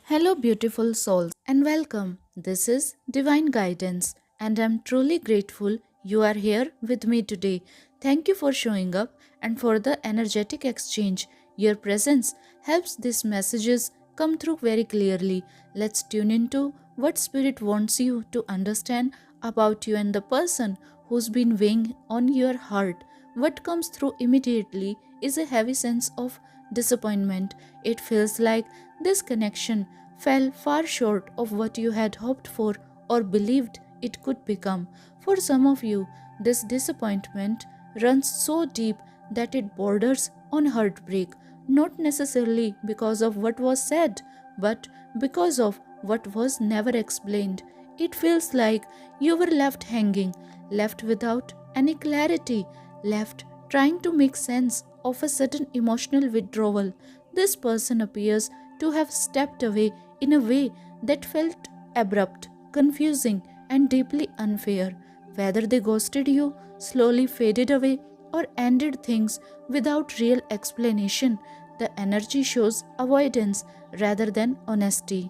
Hello, beautiful souls, and welcome. This is Divine Guidance, and I'm truly grateful you are here with me today. Thank you for showing up and for the energetic exchange. Your presence helps these messages come through very clearly. Let's tune into what Spirit wants you to understand about you and the person who's been weighing on your heart. What comes through immediately is a heavy sense of disappointment. It feels like this connection fell far short of what you had hoped for or believed it could become. For some of you, this disappointment runs so deep that it borders on heartbreak, not necessarily because of what was said, but because of what was never explained. It feels like you were left hanging, left without any clarity, left trying to make sense of a sudden emotional withdrawal. This person appears to have stepped away in a way that felt abrupt, confusing, and deeply unfair. Whether they ghosted you, slowly faded away, or ended things without real explanation, the energy shows avoidance rather than honesty.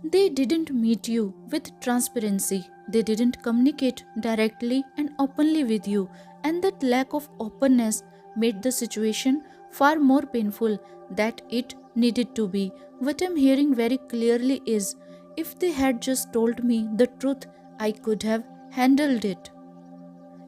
They didn't meet you with transparency. They didn't communicate directly and openly with you, and that lack of openness made the situation far more painful than it needed to be. What I'm hearing very clearly is if they had just told me the truth, I could have handled it.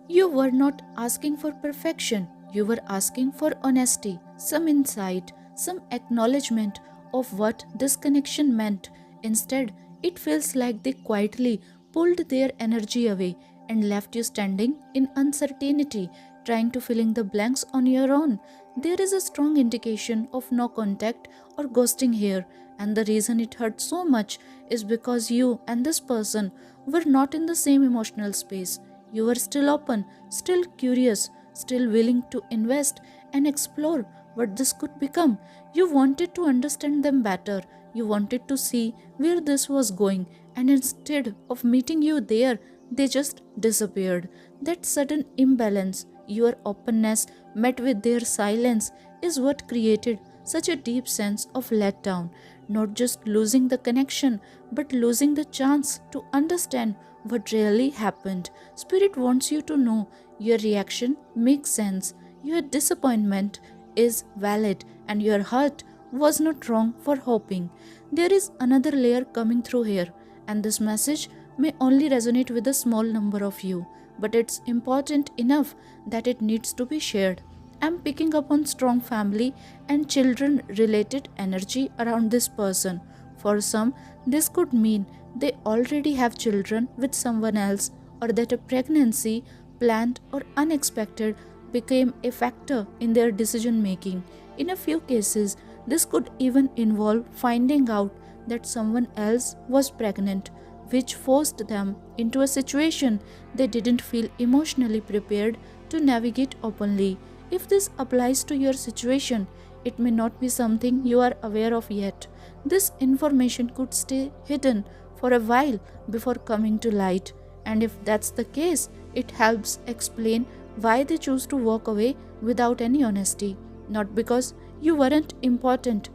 You were not asking for perfection, you were asking for honesty, some insight, some acknowledgement of what this connection meant. Instead, it feels like they quietly pulled their energy away and left you standing in uncertainty, trying to fill in the blanks on your own. There is a strong indication of no contact or ghosting here, and the reason it hurt so much is because you and this person were not in the same emotional space. You were still open, still curious, still willing to invest and explore what this could become. You wanted to understand them better. You wanted to see where this was going, and instead of meeting you there, they just disappeared. That sudden imbalance, your openness met with their silence, is what created such a deep sense of letdown. Not just losing the connection, but losing the chance to understand what really happened. Spirit wants you to know your reaction makes sense, your disappointment is valid, and your heart was not wrong for hoping. There is another layer coming through here, and this message may only resonate with a small number of you, but it's important enough that it needs to be shared. I'm picking up on strong family and children related energy around this person. For some, this could mean they already have children with someone else, or that a pregnancy, planned or unexpected, became a factor in their decision making. In a few cases, this could even involve finding out that someone else was pregnant, which forced them into a situation they didn't feel emotionally prepared to navigate openly. If this applies to your situation, it may not be something you are aware of yet. This information could stay hidden for a while before coming to light, and if that's the case, it helps explain why they choose to walk away without any honesty. Not because you weren't important,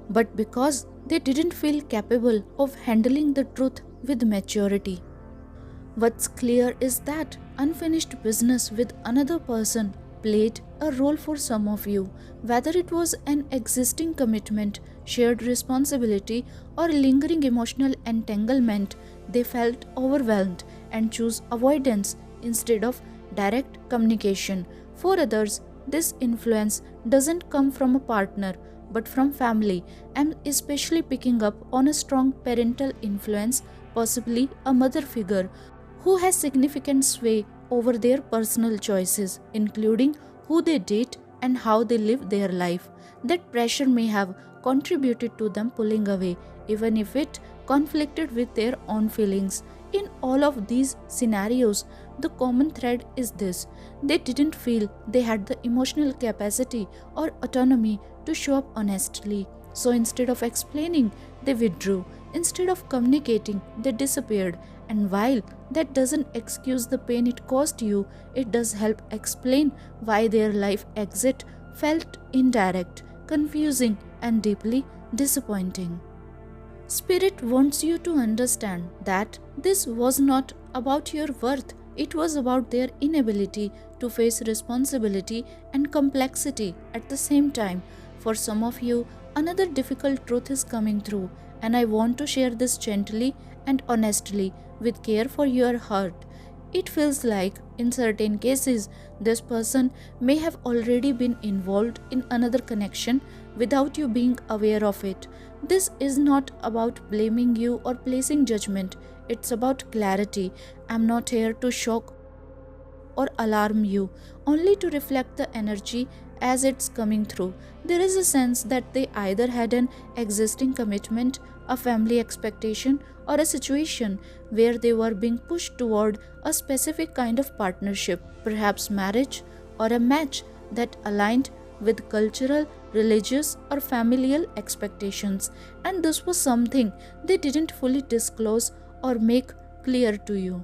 but because they didn't feel capable of handling the truth with maturity. What's clear is that unfinished business with another person played a role for some of you, whether it was an existing commitment, shared responsibility, or lingering emotional entanglement. They felt overwhelmed and chose avoidance instead of direct communication. For others, this influence doesn't come from a partner but from family. I'm especially picking up on a strong parental influence, possibly a mother figure who has significant sway over their personal choices, including who they date and how they live their life. That pressure may have contributed to them pulling away, even if it conflicted with their own feelings. In all of these scenarios, the common thread is this: they didn't feel they had the emotional capacity or autonomy to show up honestly. So instead of explaining, they withdrew. Instead of communicating, they disappeared. And while that doesn't excuse the pain it caused you, it does help explain why their life exit felt indirect, confusing, and deeply disappointing. Spirit wants you to understand that this was not about your worth, it was about their inability to face responsibility and complexity at the same time. For some of you, another difficult truth is coming through, and I want to share this gently and honestly with care for your heart. It feels like, in certain cases, this person may have already been involved in another connection without you being aware of it. This is not about blaming you or placing judgment, it's about clarity. I'm not here to shock or alarm you, only to reflect the energy as it's coming through. There is a sense that they either had an existing commitment, a family expectation, or a situation where they were being pushed toward a specific kind of partnership, perhaps marriage or a match that aligned with cultural, religious, or familial expectations, and this was something they didn't fully disclose or make clear to you.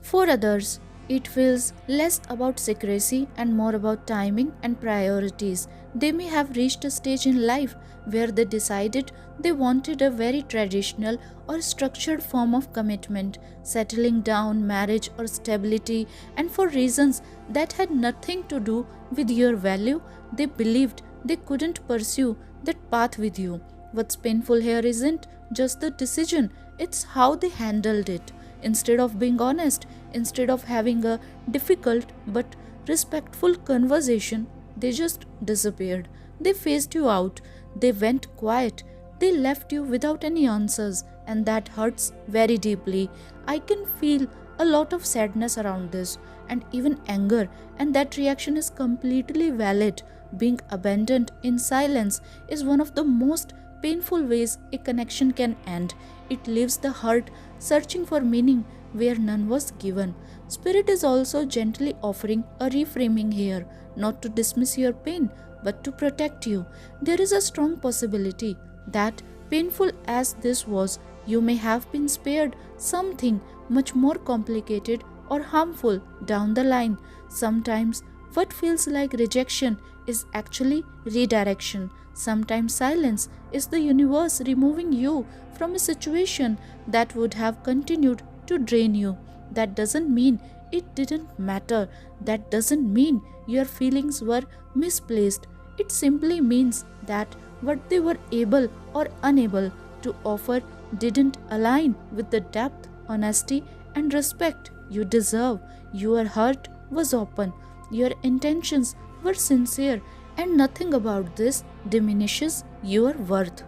For others, it feels less about secrecy and more about timing and priorities. They may have reached a stage in life where they decided they wanted a very traditional or structured form of commitment, settling down, marriage, or stability, and for reasons that had nothing to do with your value, they believed they couldn't pursue that path with you. What's painful here isn't just the decision, it's how they handled it. Instead of being honest, instead of having a difficult but respectful conversation, they just disappeared. They phased you out, they went quiet, they left you without any answers, and that hurts very deeply. I can feel a lot of sadness around this and even anger, and that reaction is completely valid. Being abandoned in silence is one of the most painful ways a connection can end. It leaves the heart searching for meaning where none was given. Spirit is also gently offering a reframing here, not to dismiss your pain, but to protect you. There is a strong possibility that, painful as this was, you may have been spared something much more complicated or harmful down the line. Sometimes what feels like rejection is actually redirection. Sometimes silence is the universe removing you from a situation that would have continued to drain you. That doesn't mean it didn't matter. That doesn't mean your feelings were misplaced. It simply means that what they were able or unable to offer didn't align with the depth, honesty, and respect you deserve. Your heart was open, your intentions were sincere, and nothing about this diminishes your worth.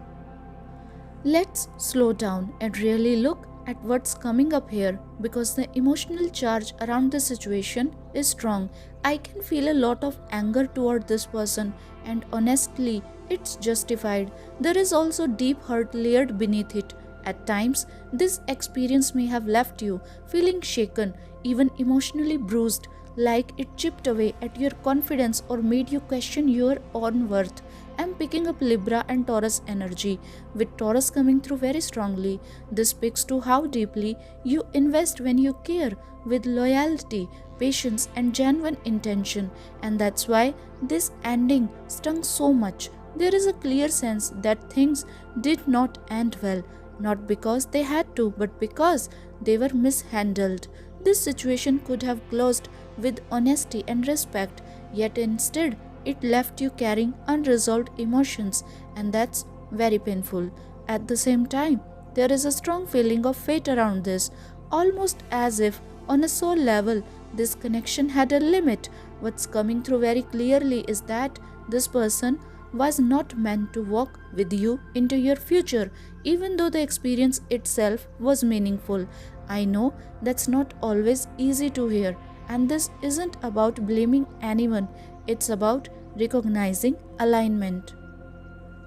Let's slow down and really look at what's coming up here, because the emotional charge around the situation is strong. I can feel a lot of anger toward this person, and honestly, it's justified. There is also deep hurt layered beneath it. At times, this experience may have left you feeling shaken, even emotionally bruised, like it chipped away at your confidence or made you question your own worth. I'm picking up Libra and Taurus energy, with Taurus coming through very strongly. This speaks to how deeply you invest when you care, with loyalty, patience, and genuine intention, and that's why this ending stung so much. There is a clear sense that things did not end well, not because they had to, but because they were mishandled. This situation could have closed with honesty and respect, yet instead it left you carrying unresolved emotions, and that's very painful. At the same time, there is a strong feeling of fate around this, almost as if, on a soul level, this connection had a limit. What's coming through very clearly is that this person was not meant to walk with you into your future, even though the experience itself was meaningful. I know that's not always easy to hear, and this isn't about blaming anyone, it's about recognizing alignment.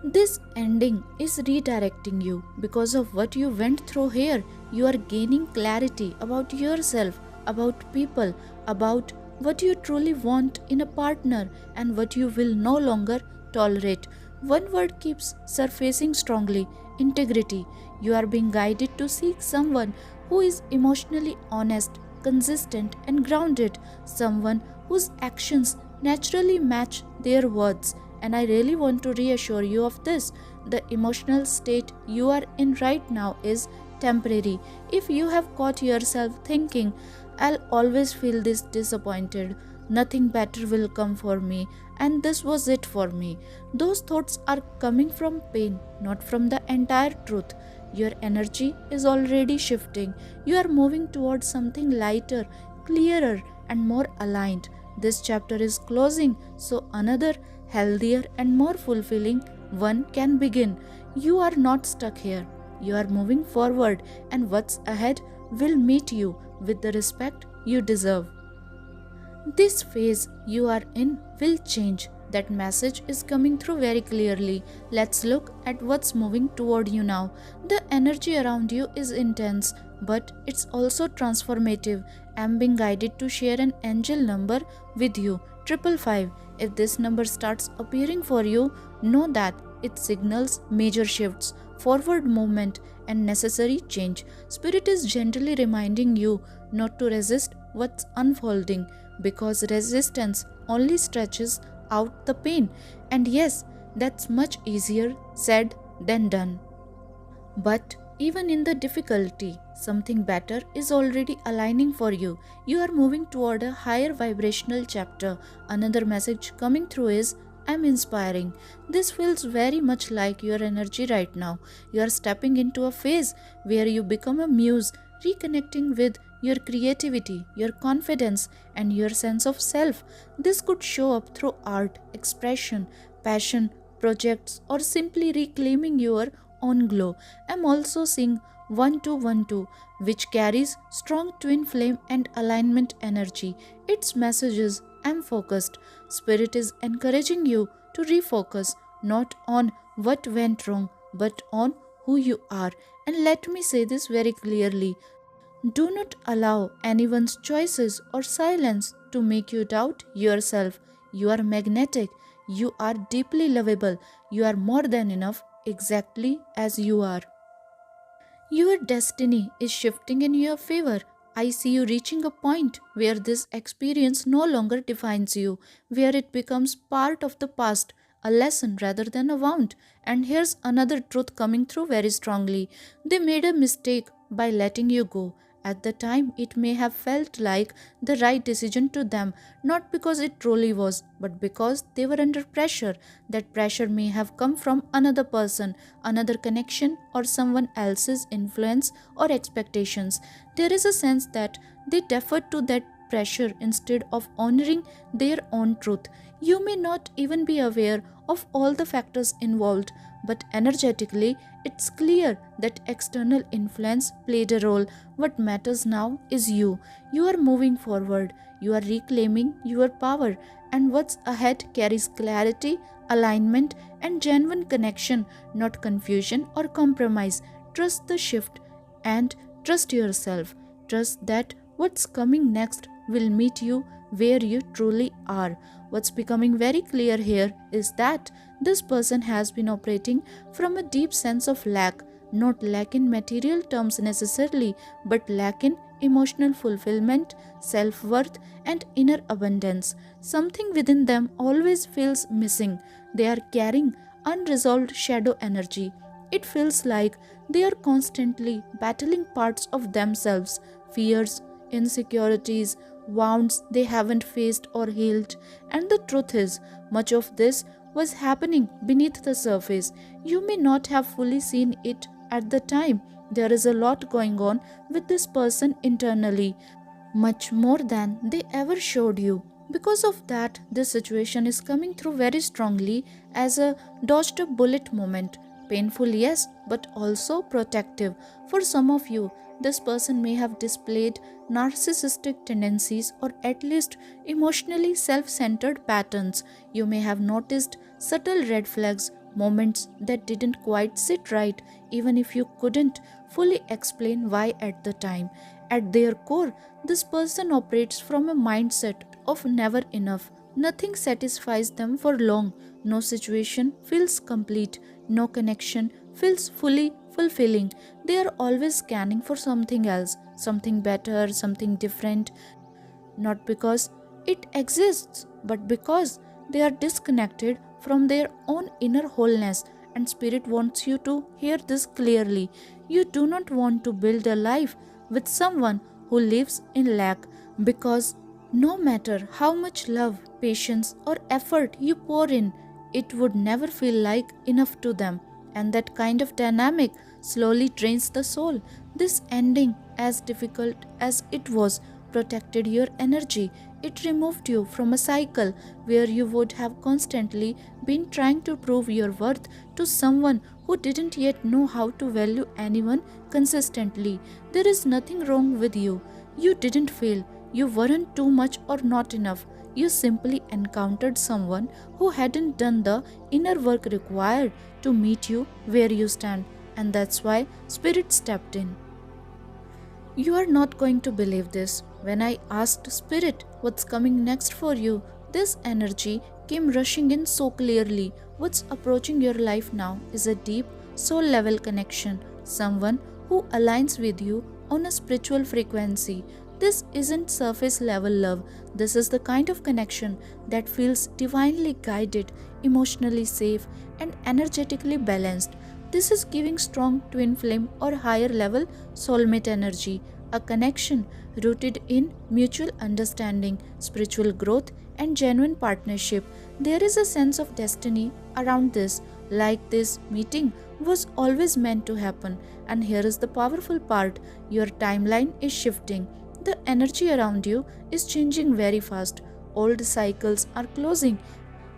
This ending is redirecting you. Because of what you went through here, you are gaining clarity about yourself, about people, about what you truly want in a partner, and what you will no longer tolerate. One word keeps surfacing strongly: integrity. You are being guided to seek someone who is emotionally honest, consistent, and grounded, someone whose actions naturally match their words. And I really want to reassure you of this. The emotional state you are in right now is temporary. If you have caught yourself thinking, I'll always feel this disappointed, nothing better will come for me, and this was it for me, those thoughts are coming from pain, not from the entire truth. Your energy is already shifting. You are moving towards something lighter, clearer, and more aligned. This chapter is closing, so another healthier and more fulfilling one can begin. You are not stuck here. You are moving forward, and what's ahead will meet you with the respect you deserve. This phase you are in will change. That message is coming through very clearly. Let's look at what's moving toward you now. The energy around you is intense, but it's also transformative. I'm being guided to share an angel number with you, 555. If this number starts appearing for you, know that it signals major shifts, forward movement, and necessary change. Spirit is gently reminding you not to resist what's unfolding, because resistance only stretches out the pain. And yes, that's much easier said than done. But even in the difficulty, something better is already aligning for you. You are moving toward a higher vibrational chapter. Another message coming through is, I'm inspiring. This feels very much like your energy right now. You are stepping into a phase where you become a muse, reconnecting with your creativity, your confidence, and your sense of self. This could show up through art, expression, passion, projects, or simply reclaiming your own glow. I'm also seeing 1212, which carries strong twin flame and alignment energy. Its messages, I'm focused. Spirit is encouraging you to refocus not on what went wrong, but on who you are. And let me say this very clearly, do not allow anyone's choices or silence to make you doubt yourself. You are magnetic. You are deeply lovable. You are more than enough exactly as you are. Your destiny is shifting in your favor. I see you reaching a point where this experience no longer defines you, where it becomes part of the past, a lesson rather than a wound. And here's another truth coming through very strongly. They made a mistake by letting you go. At the time, it may have felt like the right decision to them, not because it truly was, but because they were under pressure. That pressure may have come from another person, another connection, or someone else's influence or expectations. There is a sense that they deferred to that pressure instead of honoring their own truth. You may not even be aware of all the factors involved, but energetically, it's clear that external influence played a role. What matters now is you. You are moving forward, you are reclaiming your power, and what's ahead carries clarity, alignment, and genuine connection, not confusion or compromise. Trust the shift and trust yourself. Trust that what's coming next will meet you where you truly are. What's becoming very clear here is that this person has been operating from a deep sense of lack, not lack in material terms necessarily, but lack in emotional fulfillment, self worth, and inner abundance. Something within them always feels missing. They are carrying unresolved shadow energy. It feels like they are constantly battling parts of themselves, fears, insecurities, wounds they haven't faced or healed. And the truth is, much of this was happening beneath the surface. You may not have fully seen it at the time. There is a lot going on with this person internally, much more than they ever showed you. Because of that, this situation is coming through very strongly as a dodged a bullet moment. Painful, yes, but also protective. For some of you, this person may have displayed narcissistic tendencies or at least emotionally self centered patterns. You may have noticed subtle red flags, moments that didn't quite sit right, even if you couldn't fully explain why at the time. At their core, this person operates from a mindset of never enough. Nothing satisfies them for long. No situation feels complete. No connection feels fully fulfilling. They are always scanning for something else, something better, something different, not because it exists, but because they are disconnected from their own inner wholeness. and Spirit wants you to hear this clearly. You do not want to build a life with someone who lives in lack, because no matter how much love, patience, or effort you pour in, it would never feel like enough to them. And that kind of dynamic slowly drains the soul. This ending, as difficult as it was, protected your energy. It removed you from a cycle where you would have constantly been trying to prove your worth to someone who didn't yet know how to value anyone consistently. There is nothing wrong with you. You didn't fail. You weren't too much or not enough. You simply encountered someone who hadn't done the inner work required to meet you where you stand, and that's why Spirit stepped in. You are not going to believe this. When I asked Spirit what's coming next for you, this energy came rushing in so clearly. What's approaching your life now is a deep, soul level connection, someone who aligns with you on a spiritual frequency. This isn't surface level love. This is the kind of connection that feels divinely guided, emotionally safe, and energetically balanced. This is giving strong twin flame or higher level soulmate energy, a connection rooted in mutual understanding, spiritual growth, and genuine partnership. There is a sense of destiny around this, like this meeting was always meant to happen. And here is the powerful part: your timeline is shifting. The energy around you is changing very fast. Old cycles are closing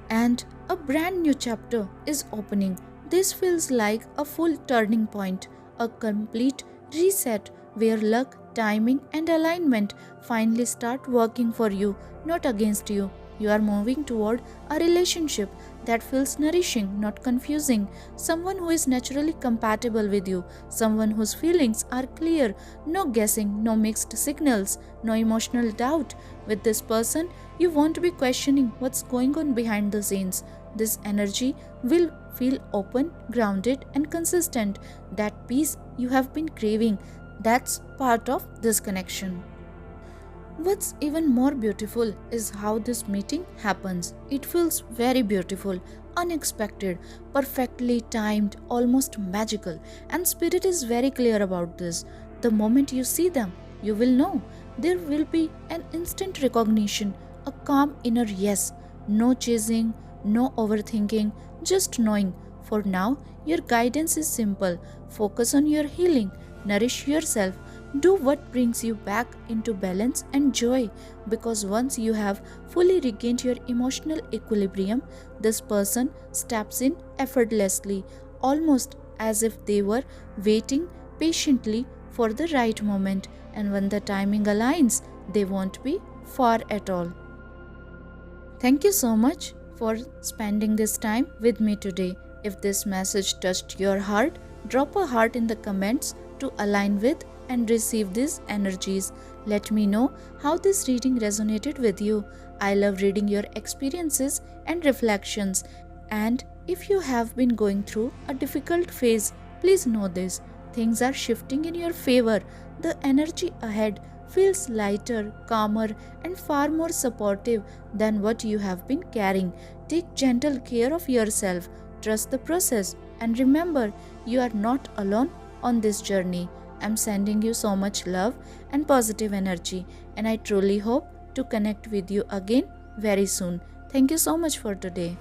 and a brand new chapter is opening. This feels like a full turning point, a complete reset where luck, timing, and alignment finally start working for you, not against you. You are moving toward a relationship that feels nourishing, not confusing. Someone who is naturally compatible with you. Someone whose feelings are clear. No guessing, no mixed signals, no emotional doubt. With this person, you won't be questioning what's going on behind the scenes. This energy will feel open, grounded, and consistent. That peace you have been craving, that's part of this connection. What's even more beautiful is how this meeting happens. It feels very beautiful, unexpected, perfectly timed, almost magical. And Spirit is very clear about this. The moment you see them, you will know. There will be an instant recognition, a calm inner yes. No chasing, no overthinking, just knowing. For now, your guidance is simple. Focus on your healing, nourish yourself. Do what brings you back into balance and joy, because once you have fully regained your emotional equilibrium, this person steps in effortlessly, almost as if they were waiting patiently for the right moment, and when the timing aligns, they won't be far at all. Thank you so much for spending this time with me today. If this message touched your heart, drop a heart in the comments to align with and receive these energies. Let me know how this reading resonated with you. I love reading your experiences and reflections. And if you have been going through a difficult phase, please know this: things are shifting in your favor. The energy ahead feels lighter, calmer, and far more supportive than what you have been carrying. Take gentle care of yourself, trust the process, and remember, you are not alone on this journey. I'm sending you so much love and positive energy, and I truly hope to connect with you again very soon. Thank you so much for today.